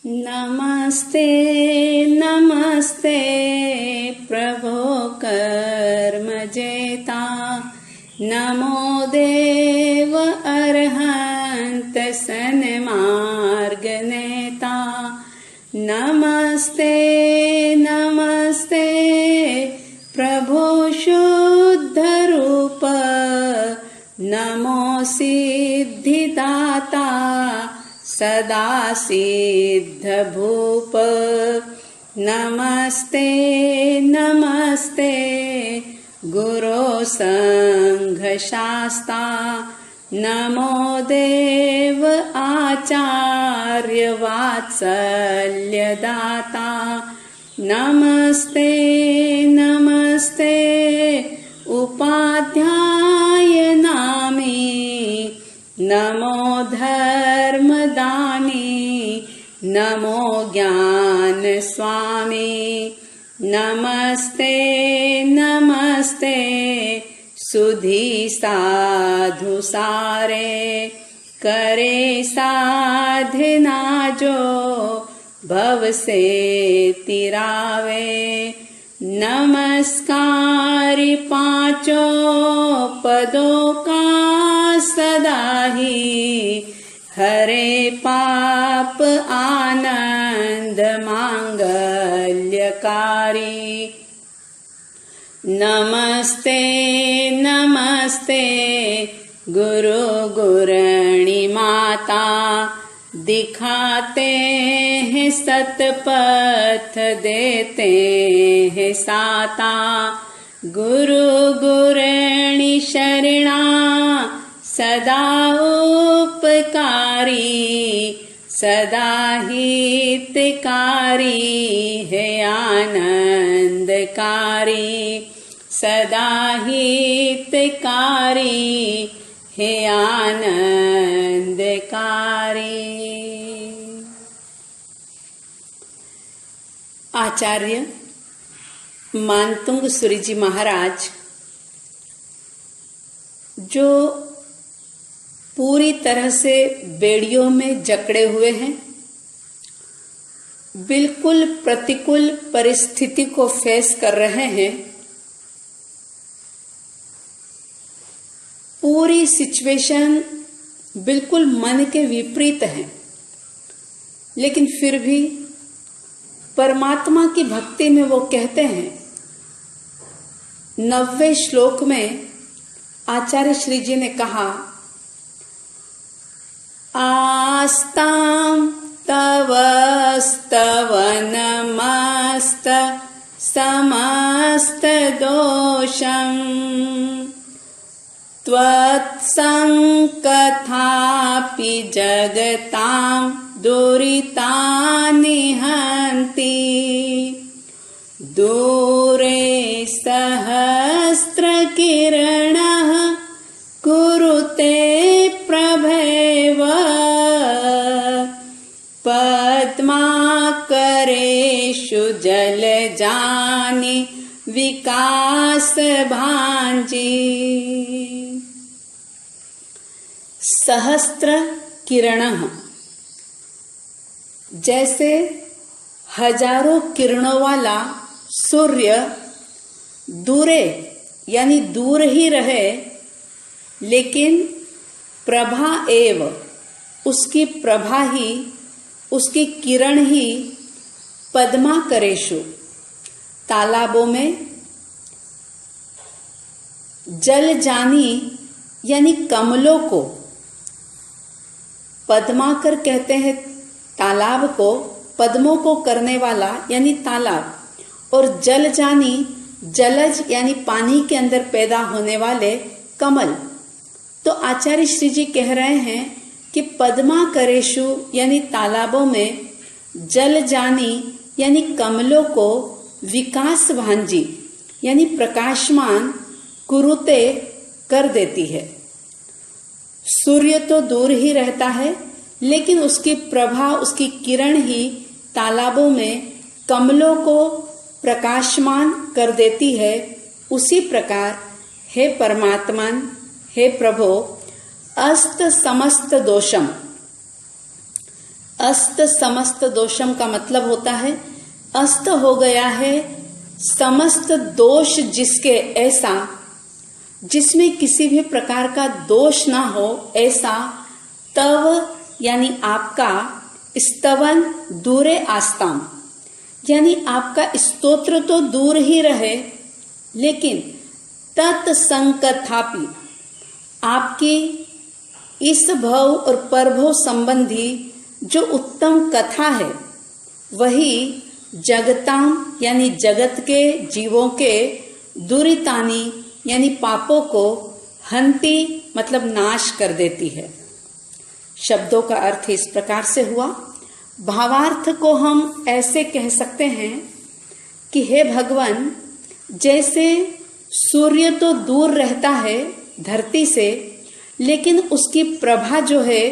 नमस्ते नमस्ते प्रभो कर्मजेता, नमो देव अरहंत सन्मार्गनेता। नमस्ते नमस्ते प्रभो शुद्ध रूप, नमो सिद्धिदाता सदा सिद्ध भूप। नमस्ते नमस्ते गुरो संघ शास्ता, नमो देव आचार्य वात्सल्य दाता। नमस्ते नमस्ते उपाध्याय नामी, नमो धर्मदानी, नमो ज्ञान स्वामी। नमस्ते नमस्ते सुधी साधु सारे, करे साधना जो भव से तिरावे। नमस्कारी पांचों पदों का सदा ही, हरे पाप आनंद मांगल्यकारी। नमस्ते नमस्ते गुरु गुरणी माता, दिखाते हैं सतपथ देते हैं साता। गुरु गुरणी शरणा सदा उपकारी, सदा हितकारी है आनंदकारी, सदा हितकारी है आनंदकारी। आचार्य मानतुंग सूरी जी महाराज जो पूरी तरह से बेड़ियों में जकड़े हुए हैं, बिल्कुल प्रतिकूल परिस्थिति को फेस कर रहे हैं, पूरी सिचुएशन बिल्कुल मन के विपरीत है, लेकिन फिर भी परमात्मा की भक्ति में वो कहते हैं 90वें श्लोक में आचार्य श्री जी ने कहा, आस्तां तव स्तव नमस्त समस्त दोषं, त्वत्संकथापि जगतां दुरितानि हन्ति। दूरे सहस्रकिरणः कुरुते प्रभेव, पद्माकरेषु जलजानि विकास भांजी। सहस्त्र किरणः, जैसे हजारों किरणों वाला सूर्य दूरे यानी दूर ही रहे, लेकिन प्रभा एव, उसकी प्रभा ही, उसकी किरण ही पद्माकरेषु, तालाबों में, जल जानी यानी कमलों को, पद्माकर कहते हैं तालाब को, पद्मों को करने वाला यानी तालाब, और जल जानी जलज यानी पानी के अंदर पैदा होने वाले कमल। तो आचार्य श्री जी कह रहे हैं कि पद्माकरेषु यानी तालाबों में, जल जानी यानी कमलों को, विकास भांजी यानी प्रकाशमान, कुरुते कर देती है। सूर्य तो दूर ही रहता है, लेकिन उसकी प्रभा, उसकी किरण ही तालाबों में कमलों को प्रकाशमान कर देती है। उसी प्रकार हे परमात्मन, हे प्रभो, अस्त समस्त दोषम, अस्त समस्त दोषम का मतलब होता है अस्त हो गया है समस्त दोष जिसके, ऐसा जिसमें किसी भी प्रकार का दोष ना हो, ऐसा तव यानी आपका, स्तवन दूरे आस्ताम यानी आपका स्तोत्र तो दूर ही रहे, लेकिन तत्संकथापि आपकी इस भव और परभव संबंधी जो उत्तम कथा है वही जगताम यानी जगत के जीवों के दुरितानी यानी पापों को हंती मतलब नाश कर देती है। शब्दों का अर्थ इस प्रकार से हुआ। भावार्थ को हम ऐसे कह सकते हैं कि हे भगवान, जैसे सूर्य तो दूर रहता है धरती से, लेकिन उसकी प्रभा जो है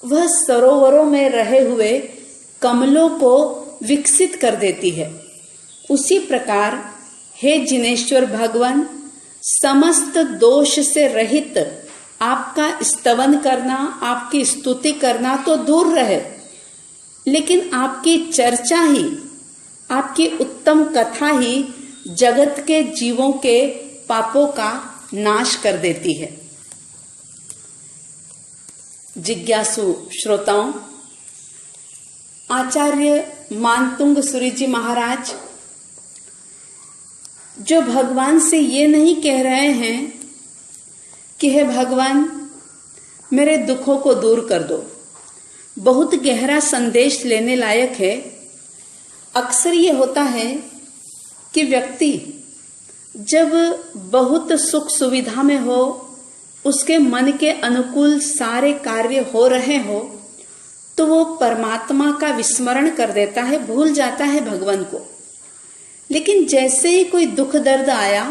वह सरोवरों में रहे हुए कमलों को विकसित कर देती है, उसी प्रकार हे जिनेश्वर भगवान, समस्त दोष से रहित आपका स्तवन करना, आपकी स्तुति करना तो दूर रहे, लेकिन आपकी चर्चा ही, आपकी उत्तम कथा ही जगत के जीवों के पापों का नाश कर देती है। जिज्ञासु श्रोताओं, आचार्य मानतुंग सूरी जी महाराज जो भगवान से ये नहीं कह रहे हैं कि हे भगवान मेरे दुखों को दूर कर दो, बहुत गहरा संदेश लेने लायक है। अक्सर ये होता है कि व्यक्ति जब बहुत सुख सुविधा में हो, उसके मन के अनुकूल सारे कार्य हो रहे हो, तो वो परमात्मा का विस्मरण कर देता है, भूल जाता है भगवान को। लेकिन जैसे ही कोई दुख दर्द आया,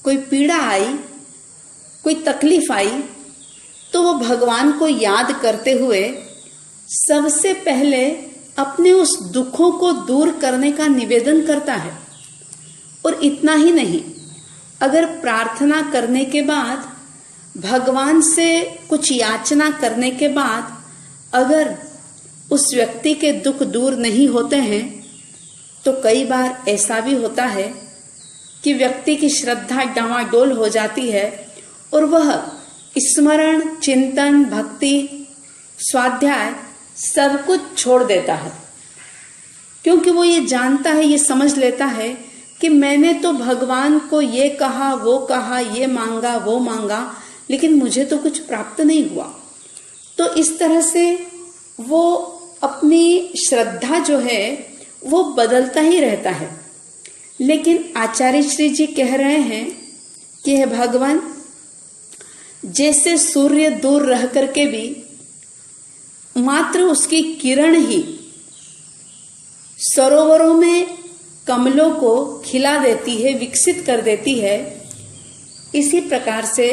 कोई पीड़ा आई, कोई तकलीफ आई, तो वो भगवान को याद करते हुए सबसे पहले अपने उस दुखों को दूर करने का निवेदन करता है। और इतना ही नहीं, अगर प्रार्थना करने के बाद, भगवान से कुछ याचना करने के बाद अगर उस व्यक्ति के दुख दूर नहीं होते हैं, तो कई बार ऐसा भी होता है कि व्यक्ति की श्रद्धा डामाडोल हो जाती है और वह स्मरण, चिंतन, भक्ति, स्वाध्याय सब कुछ छोड़ देता है, क्योंकि वो ये जानता है, ये समझ लेता है कि मैंने तो भगवान को ये कहा, वो कहा, ये मांगा, वो मांगा, लेकिन मुझे तो कुछ प्राप्त नहीं हुआ। तो इस तरह से वो अपनी श्रद्धा जो है वो बदलता ही रहता है। लेकिन आचार्य श्री जी कह रहे हैं कि हे भगवान, जैसे सूर्य दूर रह करके भी मात्र उसकी किरण ही सरोवरों में कमलों को खिला देती है, विकसित कर देती है, इसी प्रकार से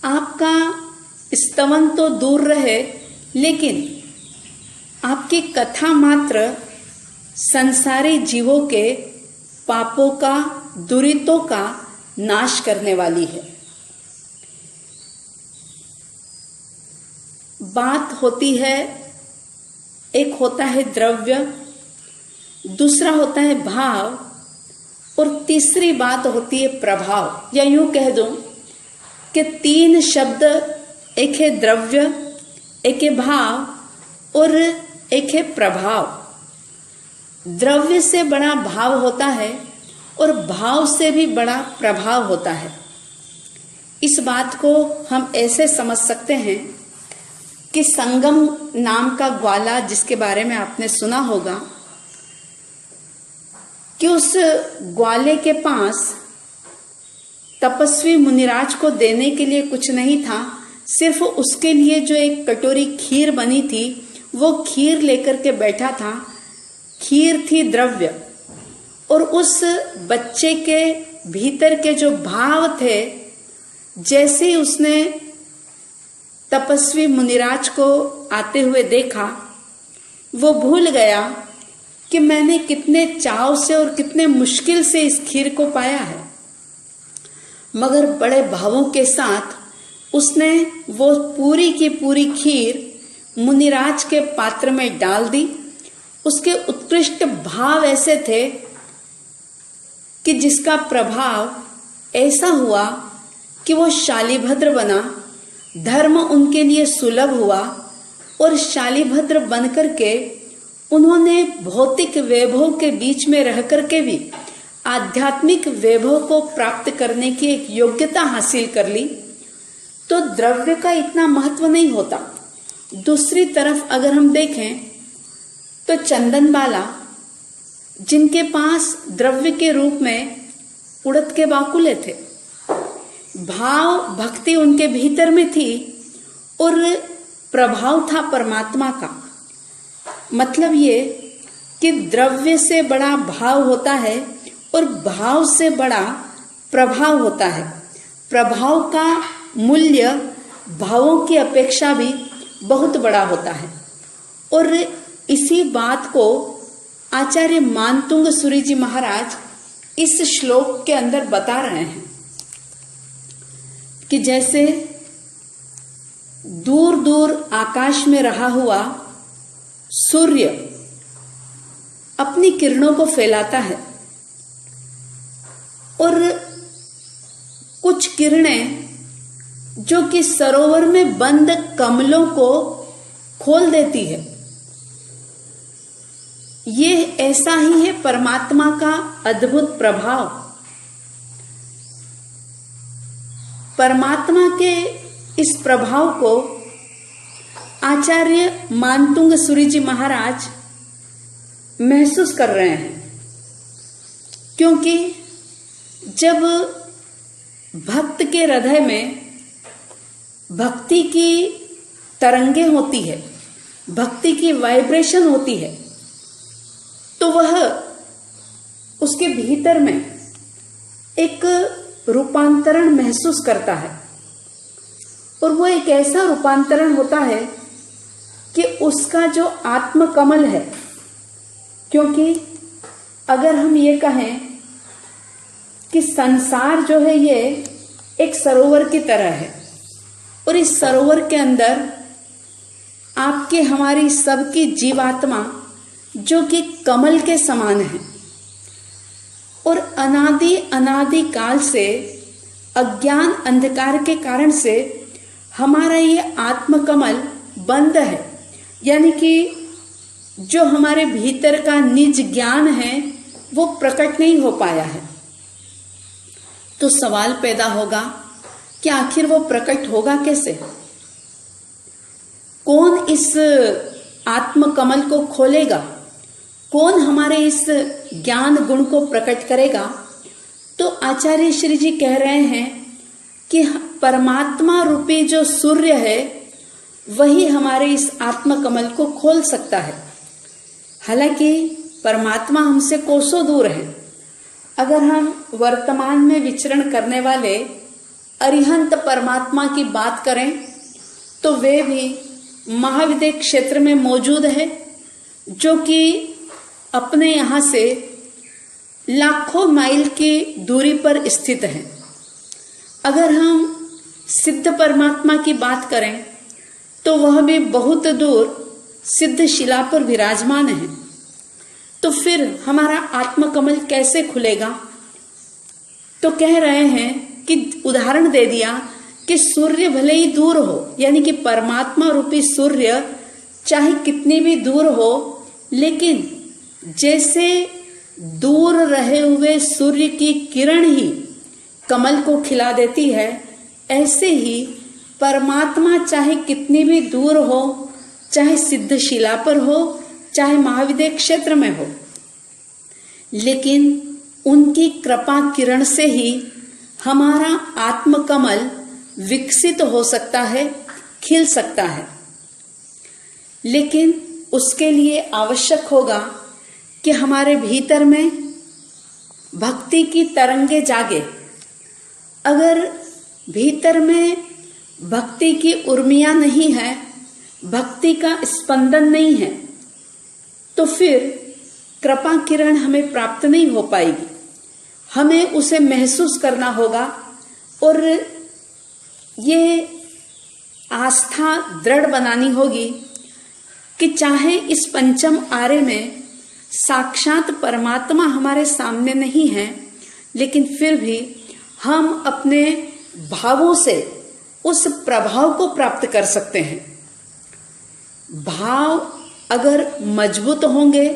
आपका स्तवन तो दूर रहे, लेकिन आपकी कथा मात्र संसारी जीवों के पापों का, दुरितों का नाश करने वाली है। बात होती है, एक होता है द्रव्य, दूसरा होता है भाव, और तीसरी बात होती है प्रभाव। या यूं कह दूं कि तीन शब्द, एक है द्रव्य, एक है भाव और एक है प्रभाव। द्रव्य से बड़ा भाव होता है और भाव से भी बड़ा प्रभाव होता है। इस बात को हम ऐसे समझ सकते हैं कि संगम नाम का ग्वाला, जिसके बारे में आपने सुना होगा, कि उस ग्वाले के पास तपस्वी मुनिराज को देने के लिए कुछ नहीं था, सिर्फ उसके लिए जो एक कटोरी खीर बनी थी वो खीर लेकर के बैठा था। खीर थी द्रव्य, और उस बच्चे के भीतर के जो भाव थे, जैसे ही उसने तपस्वी मुनिराज को आते हुए देखा, वो भूल गया कि मैंने कितने चाव से और कितने मुश्किल से इस खीर को पाया है, मगर बड़े भावों के साथ उसने वो पूरी की पूरी खीर मुनिराज के पात्र में डाल दी। उसके उत्कृष्ट भाव ऐसे थे कि जिसका प्रभाव ऐसा हुआ कि वो शालिभद्र बना, धर्म उनके लिए सुलभ हुआ और शालिभद्र बनकर के उन्होंने भौतिक वैभव के बीच में रह करके भी आध्यात्मिक वैभव को प्राप्त करने की एक योग्यता हासिल कर ली। तो द्रव्य का इतना महत्व नहीं होता। दूसरी तरफ अगर हम देखें तो चंदनबाला, जिनके पास द्रव्य के रूप में उड़द के बाकुले थे, भाव भक्ति उनके भीतर में थी और प्रभाव था परमात्मा का। मतलब ये कि द्रव्य से बड़ा भाव होता है और भाव से बड़ा प्रभाव होता है। प्रभाव का मूल्य भावों की अपेक्षा भी बहुत बड़ा होता है। और इसी बात को आचार्य मानतुंग सूरी जी महाराज इस श्लोक के अंदर बता रहे हैं कि जैसे दूर दूर आकाश में रहा हुआ सूर्य अपनी किरणों को फैलाता है और कुछ किरणें जो कि सरोवर में बंद कमलों को खोल देती है, ये ऐसा ही है परमात्मा का अद्भुत प्रभाव। परमात्मा के इस प्रभाव को आचार्य मानतुंग सूरी जी महाराज महसूस कर रहे हैं, क्योंकि जब भक्त के हृदय में भक्ति की तरंगे होती है, भक्ति की वाइब्रेशन होती है, तो वह उसके भीतर में एक रूपांतरण महसूस करता है। और वो एक ऐसा रूपांतरण होता है कि उसका जो आत्म कमल है, क्योंकि अगर हम ये कहें कि संसार जो है ये एक सरोवर की तरह है और इस सरोवर के अंदर आपके हमारी सबकी जीवात्मा जो कि कमल के समान है और अनादि काल से अज्ञान अंधकार के कारण से हमारा ये आत्म कमल बंद है, यानी कि जो हमारे भीतर का निज ज्ञान है वो प्रकट नहीं हो पाया है। तो सवाल पैदा होगा कि आखिर वो प्रकट होगा कैसे? कौन इस आत्म कमल को खोलेगा? कौन हमारे इस ज्ञान गुण को प्रकट करेगा? तो आचार्य श्री जी कह रहे हैं कि परमात्मा रूपी जो सूर्य है वही हमारे इस आत्म कमल को खोल सकता है। हालांकि परमात्मा हमसे कोसों दूर है। अगर हम वर्तमान में विचरण करने वाले अरिहंत परमात्मा की बात करें तो वे भी महाविद्य क्षेत्र में मौजूद है, जो कि अपने यहाँ से लाखों माइल की दूरी पर स्थित है। अगर हम सिद्ध परमात्मा की बात करें तो वह भी बहुत दूर सिद्ध शिला पर विराजमान है। तो फिर हमारा आत्म कमल कैसे खुलेगा? तो कह रहे हैं कि उदाहरण दे दिया कि सूर्य भले ही दूर हो, यानी कि परमात्मा रूपी सूर्य चाहे कितनी भी दूर हो, लेकिन जैसे दूर रहे हुए सूर्य की किरण ही कमल को खिला देती है, ऐसे ही परमात्मा चाहे कितनी भी दूर हो, चाहे सिद्ध शिला पर हो, चाहे महाविद्य क्षेत्र में हो, लेकिन उनकी कृपा किरण से ही हमारा आत्म कमल विकसित हो सकता है, खिल सकता है। लेकिन उसके लिए आवश्यक होगा कि हमारे भीतर में भक्ति की तरंगे जागे। अगर भीतर में भक्ति की उर्मियां नहीं है, भक्ति का स्पंदन नहीं है, तो फिर कृपा किरण हमें प्राप्त नहीं हो पाएगी। हमें उसे महसूस करना होगा और ये आस्था दृढ़ बनानी होगी कि चाहे इस पंचम आर्य में साक्षात परमात्मा हमारे सामने नहीं है, लेकिन फिर भी हम अपने भावों से उस प्रभाव को प्राप्त कर सकते हैं। भाव अगर मजबूत होंगे,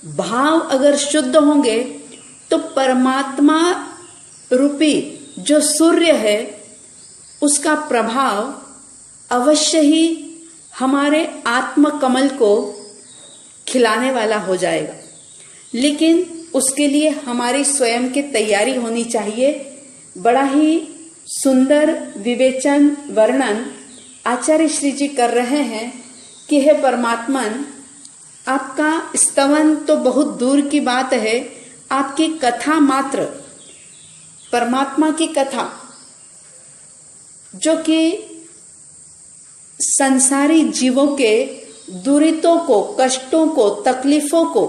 भाव अगर शुद्ध होंगे, तो परमात्मा रूपी जो सूर्य है उसका प्रभाव अवश्य ही हमारे आत्म कमल को खिलाने वाला हो जाएगा। लेकिन उसके लिए हमारी स्वयं की तैयारी होनी चाहिए। बड़ा ही सुंदर विवेचन वर्णन आचार्य श्री जी कर रहे हैं कि हे परमात्मन, आपका स्तवन तो बहुत दूर की बात है, आपकी कथा मात्र, परमात्मा की कथा जो कि संसारी जीवों के दुरितों को, कष्टों को, तकलीफों को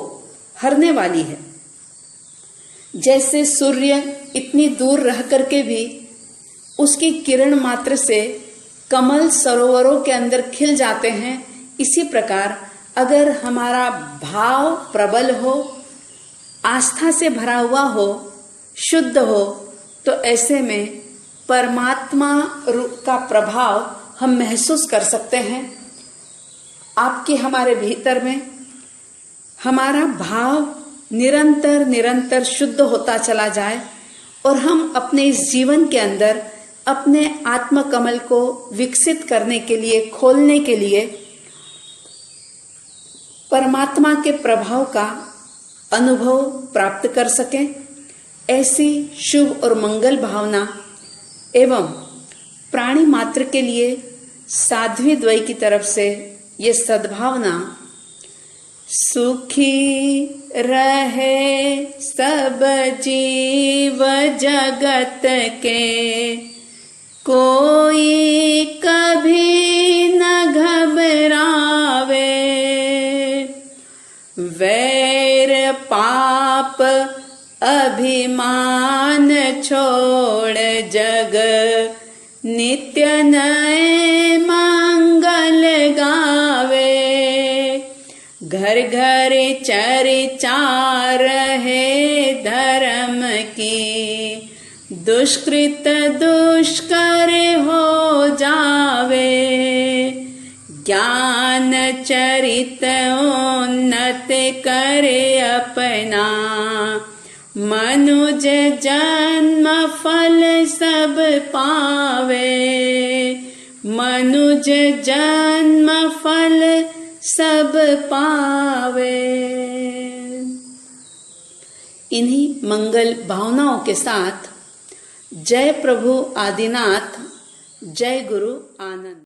हरने वाली है। जैसे सूर्य इतनी दूर रह करके भी उसकी किरण मात्र से कमल सरोवरों के अंदर खिल जाते हैं, इसी प्रकार अगर हमारा भाव प्रबल हो, आस्था से भरा हुआ हो, शुद्ध हो, तो ऐसे में परमात्मा का प्रभाव हम महसूस कर सकते हैं। आपके हमारे भीतर में हमारा भाव निरंतर निरंतर शुद्ध होता चला जाए और हम अपने इस जीवन के अंदर अपने आत्म कमल को विकसित करने के लिए, खोलने के लिए परमात्मा के प्रभाव का अनुभव प्राप्त कर सकें। ऐसी शुभ और मंगल भावना एवं प्राणी मात्र के लिए साध्वी द्वय की तरफ से ये सद्भावना, सुखी रहे सब जीव जगत के, कोई कभी न घबरावे, वैर पाप अभिमान छोड़ जग नित्य नए मंगल गावे, घर घर चर्चा रहे धर्म की, दुष्कृत दुष्कर हो जावे, ज्ञान चरित उन्नत करे अपना, मनुज जन्म फल सब पावे, मनुज जन्म फल सब पावे। इन्हीं मंगल भावनाओं के साथ जय प्रभु आदिनाथ, जय गुरु आनंद।